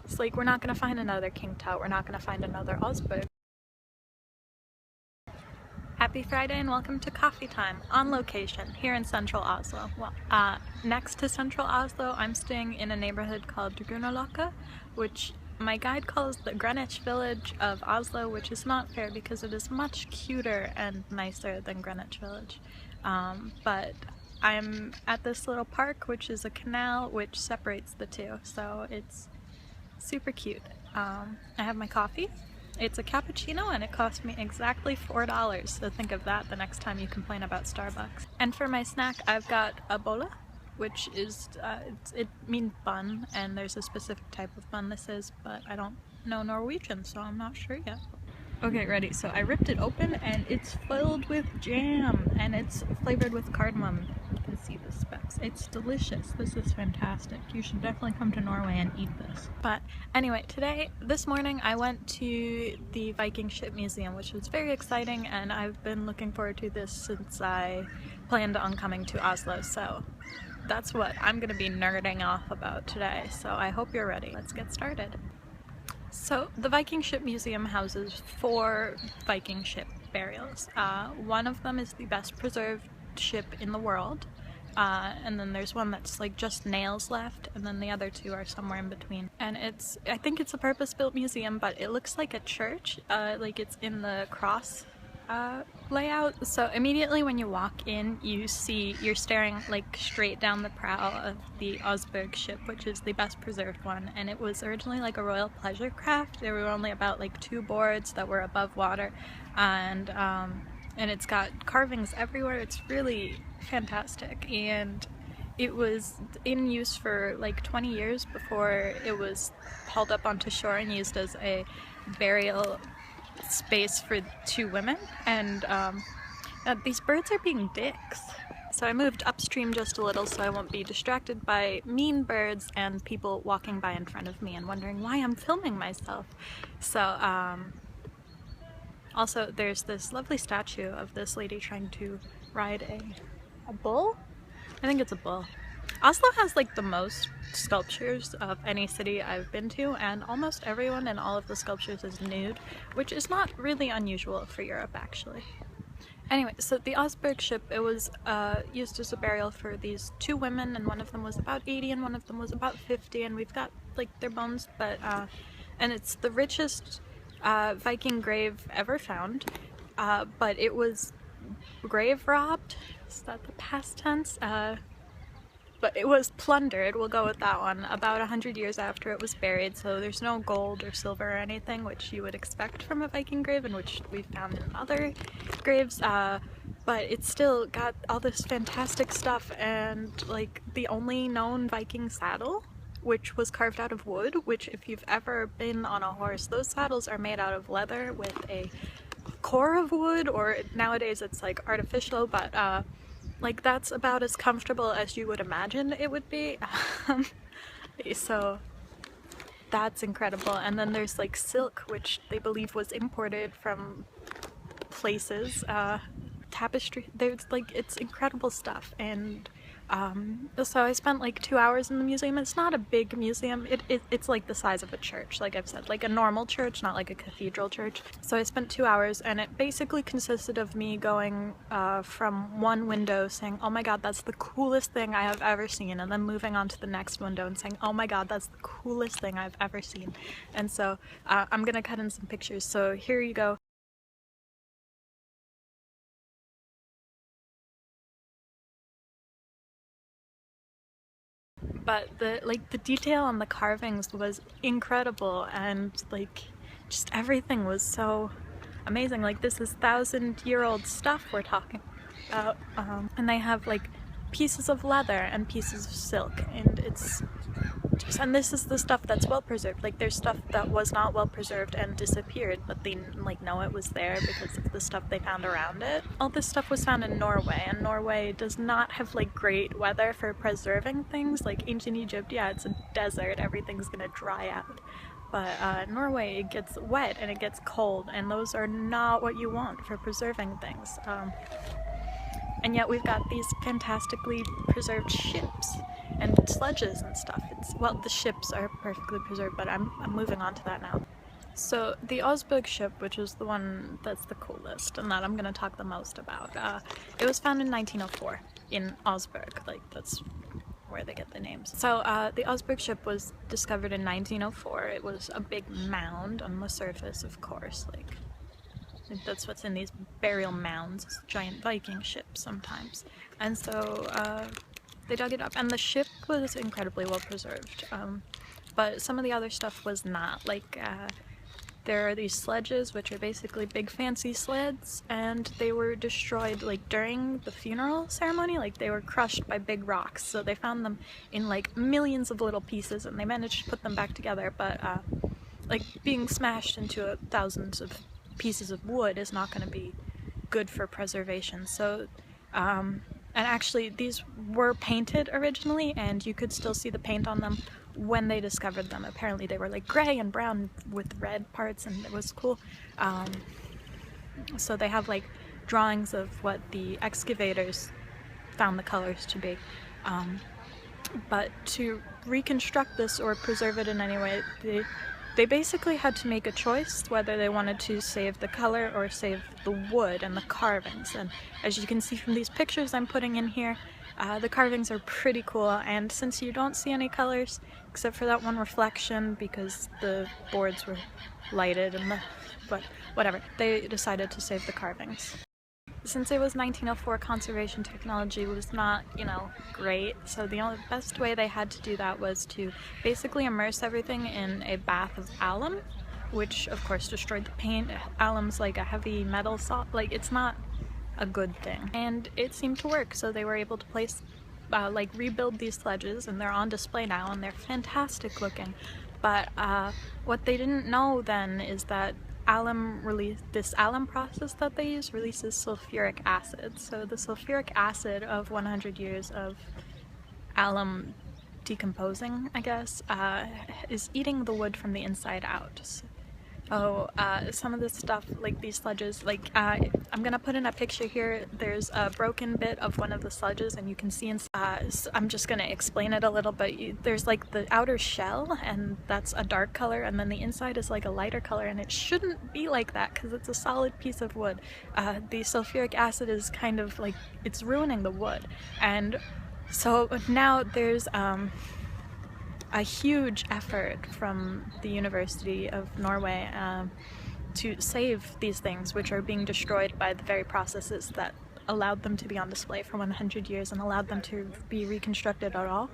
It's like we're not gonna find another king tut, we're not gonna find another Osberg. Happy Friday and welcome to Coffee Time, on location, here in central Oslo. Well, next to central Oslo, I'm staying in a neighborhood called Grünerløkka, which my guide calls the Greenwich Village of Oslo, which is not fair because it is much cuter and nicer than Greenwich Village. But I'm at this little park, which is a canal which separates the two, so it's super cute. I have my coffee. It's a cappuccino and it cost me exactly $4, so think of that the next time you complain about Starbucks. And for my snack, I've got a bolle, which is, it means bun, and there's a specific type of bun this is, but I don't know Norwegian, so I'm not sure yet. Okay, ready. So I ripped it open and it's filled with jam and it's flavored with cardamom. You can see the specks. It's delicious. This is fantastic. You should definitely come to Norway and eat this. But anyway, this morning I went to the Viking ship museum, which was very exciting, and I've been looking forward to this since I planned on coming to Oslo. So that's what I'm gonna be nerding off about today. So I hope you're ready. Let's get started. So the Viking ship museum houses 4 Viking ship burials. One of them is the best preserved ship in the world, and then there's one that's like just nails left, and then the other 2 are somewhere in between. And I think it's a purpose-built museum, but it looks like a church, like it's in the cross layout. So immediately when you walk in, you're staring like straight down the prow of the Osberg ship, which is the best preserved one, and it was originally like a royal pleasure craft. There were only about like 2 boards that were above water, and it's got carvings everywhere. It's really fantastic, and it was in use for like 20 years before it was hauled up onto shore and used as a burial space for 2 women. And these birds are being dicks. So I moved upstream just a little so I won't be distracted by mean birds and people walking by in front of me and wondering why I'm filming myself. So also there's this lovely statue of this lady trying to ride a bull? I think it's a bull. Oslo has like the most sculptures of any city I've been to, and almost everyone in all of the sculptures is nude, which is not really unusual for Europe actually. Anyway, so the Osberg ship, it was used as a burial for these 2 women, and one of them was about 80 and one of them was about 50, and we've got like their bones, but and it's the richest Viking grave ever found, but it was grave robbed. Is that the past tense? But it was plundered, we'll go with that one, about 100 years after it was buried, so there's no gold or silver or anything, which you would expect from a Viking grave and which we found in other graves, but it's still got all this fantastic stuff, and like the only known Viking saddle, which was carved out of wood, which if you've ever been on a horse, those saddles are made out of leather with a core of wood, or nowadays it's like artificial, but like that's about as comfortable as you would imagine it would be. So that's incredible. And then there's like silk, which they believe was imported from places, tapestry, there's like, it's incredible stuff. And so I spent like 2 hours in the museum. It's not a big museum, it's like the size of a church, like I've said, like a normal church, not like a cathedral church. So I spent 2 hours, and it basically consisted of me going from one window saying, oh my god, that's the coolest thing I have ever seen, and then moving on to the next window and saying, oh my god, that's the coolest thing I've ever seen. And so I'm gonna cut in some pictures, so here you go. But the detail on the carvings was incredible, and like just everything was so amazing. Like this is 1,000-year-old stuff we're talking about, and they have like pieces of leather and pieces of silk, and and this is the stuff that's well preserved. Like there's stuff that was not well preserved and disappeared, but they like know it was there because of the stuff they found around it. All this stuff was found in Norway, and Norway does not have like great weather for preserving things. Like ancient Egypt, yeah, it's a desert, everything's gonna dry out. But Norway, it gets wet and it gets cold, and those are not what you want for preserving things. and yet we've got these fantastically preserved ships and sledges and stuff. Well, the ships are perfectly preserved, but I'm moving on to that now. So the Osberg ship, which is the one that's the coolest and that I'm going to talk the most about, it was found in 1904 in Osberg, like that's where they get the names. So the Osberg ship was discovered in 1904. It was a big mound on the surface, of course, like that's what's in these burial mounds, giant Viking ships sometimes. And so they dug it up, and the ship was incredibly well preserved, but some of the other stuff was not. Like there are these sledges, which are basically big fancy sleds, and they were destroyed like during the funeral ceremony. Like they were crushed by big rocks, so they found them in like millions of little pieces, and they managed to put them back together, but like being smashed into thousands of pieces of wood is not going to be good for preservation. So and actually these were painted originally, and you could still see the paint on them when they discovered them. Apparently they were like gray and brown with red parts, and it was cool. So they have like drawings of what the excavators found the colors to be. But to reconstruct this or preserve it in any way, they basically had to make a choice whether they wanted to save the color or save the wood and the carvings. And as you can see from these pictures I'm putting in here, the carvings are pretty cool, and since you don't see any colors except for that one reflection because the boards were lighted and but whatever, they decided to save the carvings. Since it was 1904, conservation technology was not, you know, great, so the only best way they had to do that was to basically immerse everything in a bath of alum, which of course destroyed the paint. Alum's like a heavy metal salt, like it's not a good thing. And it seemed to work, so they were able to place, like rebuild these sledges, and they're on display now, and they're fantastic looking. But what they didn't know then is that this alum process that they use releases sulfuric acid. So the sulfuric acid of 100 years of alum decomposing, I guess, is eating the wood from the inside out. So, some of this stuff, like these sledges, like I'm gonna put in a picture here. There's a broken bit of one of the sledges, and you can see so I'm just gonna explain it a little bit. There's like the outer shell, and that's a dark color, and then the inside is like a lighter color, and it shouldn't be like that because it's a solid piece of wood. The sulfuric acid is kind of like, it's ruining the wood. And so now there's a huge effort from the University of Norway to save these things, which are being destroyed by the very processes that allowed them to be on display for 100 years and allowed them to be reconstructed at all.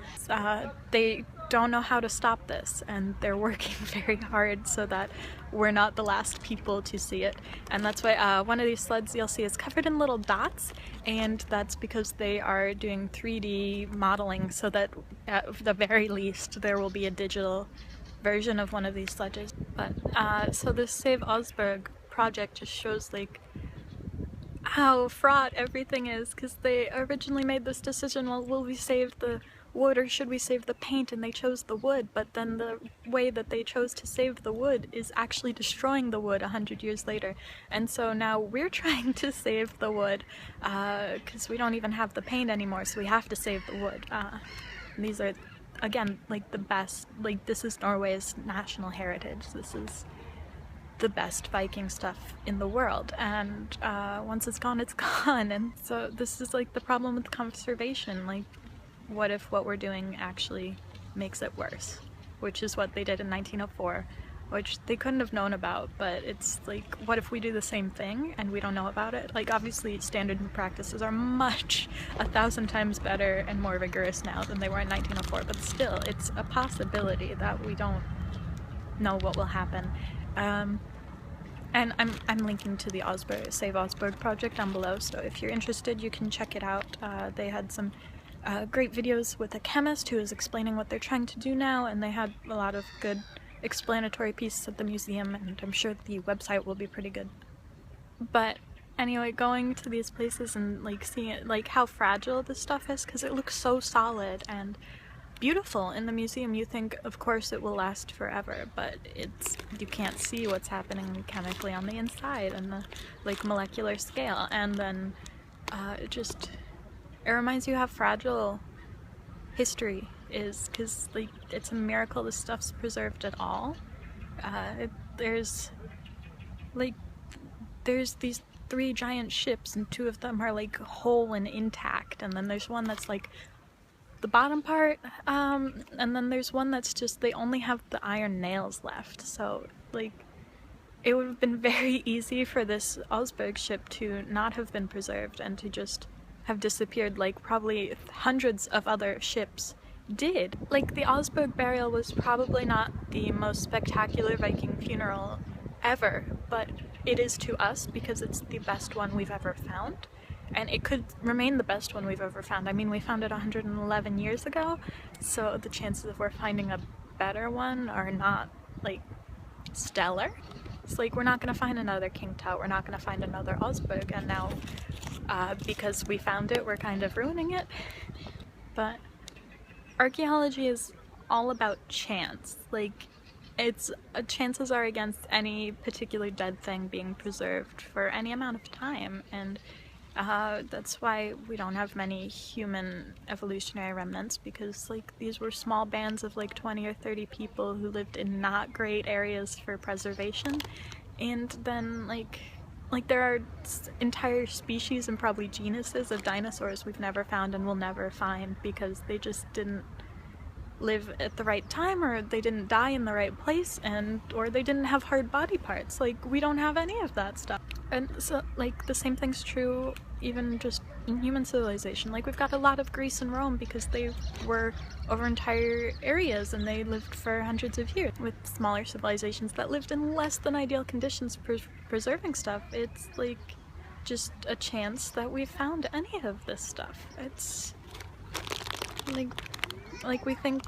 They don't know how to stop this, and they're working very hard so that we're not the last people to see it. And that's why one of these sleds you'll see is covered in little dots, and that's because they are doing 3D modeling so that at the very least there will be a digital version of one of these sledges. But so this Save Osberg project just shows like how fraught everything is, because they originally made this decision, well, will we save the wood or should we save the paint, and they chose the wood, but then the way that they chose to save the wood is actually destroying the wood 100 years later. And so now we're trying to save the wood because we don't even have the paint anymore, so we have to save the wood. These are, again, like the best, like this is Norway's national heritage. This is the best Viking stuff in the world, and once it's gone, it's gone. And so this is like the problem with conservation. Like, what if what we're doing actually makes it worse? Which is what they did in 1904, which they couldn't have known about, but it's like, what if we do the same thing and we don't know about it? Like, obviously standard practices are much, 1,000 times better and more rigorous now than they were in 1904, but still, it's a possibility that we don't know what will happen. And I'm linking to the Save Osberg project down below, so if you're interested you can check it out. They had some great videos with a chemist who is explaining what they're trying to do now, and they had a lot of good explanatory pieces at the museum, and I'm sure the website will be pretty good. But anyway, going to these places and like seeing it, like how fragile this stuff is, because it looks so solid and beautiful in the museum. You think of course it will last forever, but you can't see what's happening chemically on the inside and the like molecular scale, and then it reminds you how fragile history is, because like it's a miracle this stuff's preserved at all. There's these 3 giant ships, and 2 of them are like whole and intact, and then there's one that's like the bottom part, and then there's one that's just, they only have the iron nails left. So like it would have been very easy for this Osberg ship to not have been preserved and to just have disappeared like probably hundreds of other ships did. Like, the Osberg burial was probably not the most spectacular Viking funeral ever, but it is to us because it's the best one we've ever found, and it could remain the best one we've ever found. I mean, we found it 111 years ago, so the chances of we're finding a better one are not like stellar. It's like, we're not gonna find another King Tut, we're not gonna find another Osberg, and now because we found it, we're kind of ruining it. But archaeology is all about chance. Like, it's chances are against any particular dead thing being preserved for any amount of time, and that's why we don't have many human evolutionary remnants, because like these were small bands of like 20 or 30 people who lived in not great areas for preservation, and then like there are entire species and probably genuses of dinosaurs we've never found and will never find because they just didn't live at the right time, or they didn't die in the right place, or they didn't have hard body parts. Like, we don't have any of that stuff. And so like the same thing's true even just in human civilization. Like, we've got a lot of Greece and Rome because they were over entire areas and they lived for hundreds of years, with smaller civilizations that lived in less than ideal conditions preserving stuff. It's like just a chance that we found any of this stuff. It's like we think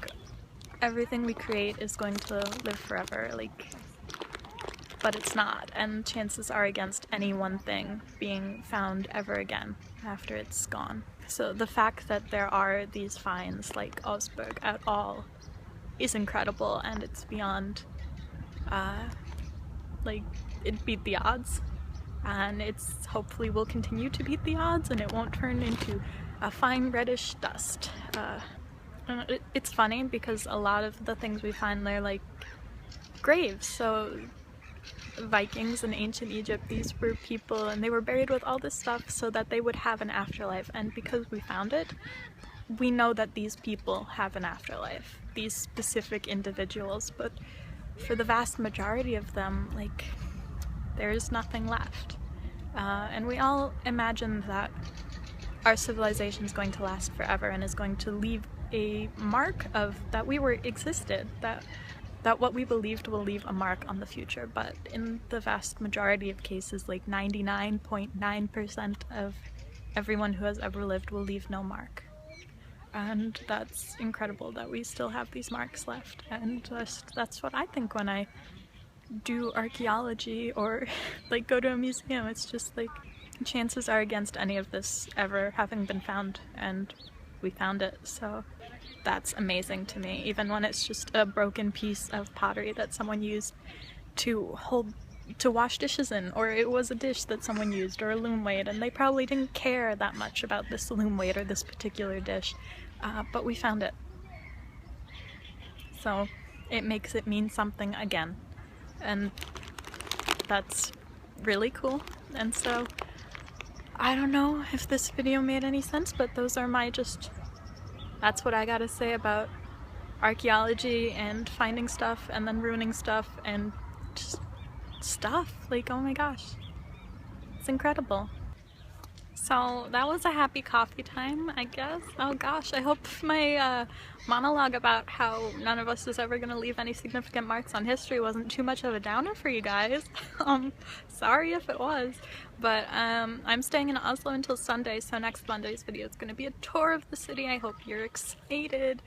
everything we create is going to live forever, like, but it's not, and chances are against any one thing being found ever again after it's gone. So the fact that there are these finds like Osberg at all is incredible, and it's beyond, like, it beat the odds, and it's hopefully will continue to beat the odds, and it won't turn into a fine reddish dust. It's funny because a lot of the things we find, they're like graves. So Vikings in ancient Egypt, these were people, and they were buried with all this stuff so that they would have an afterlife, and because we found it, we know that these people have an afterlife, these specific individuals, but for the vast majority of them, like, there's nothing left. And we all imagine that our civilization is going to last forever and is going to leave a mark of that we existed, that what we believed will leave a mark on the future, but in the vast majority of cases, like 99.9% of everyone who has ever lived will leave no mark. And that's incredible that we still have these marks left, and that's what I think when I do archaeology or like go to a museum. It's just like chances are against any of this ever having been found, and we found it, so that's amazing to me, even when it's just a broken piece of pottery that someone used to wash dishes in, or it was a dish that someone used, or a loom weight, and they probably didn't care that much about this loom weight or this particular dish, but we found it. So it makes it mean something again, and that's really cool. And so I don't know if this video made any sense, but those are that's what I gotta say about archaeology and finding stuff and then ruining stuff and just stuff. Like, oh my gosh, it's incredible. So that was a happy coffee time, I guess. Oh gosh, I hope my monologue about how none of us is ever gonna leave any significant marks on history wasn't too much of a downer for you guys. Sorry if it was, but I'm staying in Oslo until Sunday, so next Monday's video is gonna be a tour of the city. I hope you're excited.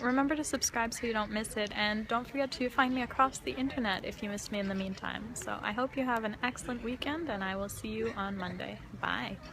Remember to subscribe so you don't miss it, and don't forget to find me across the internet if you missed me in the meantime. So I hope you have an excellent weekend, and I will see you on Monday. Bye!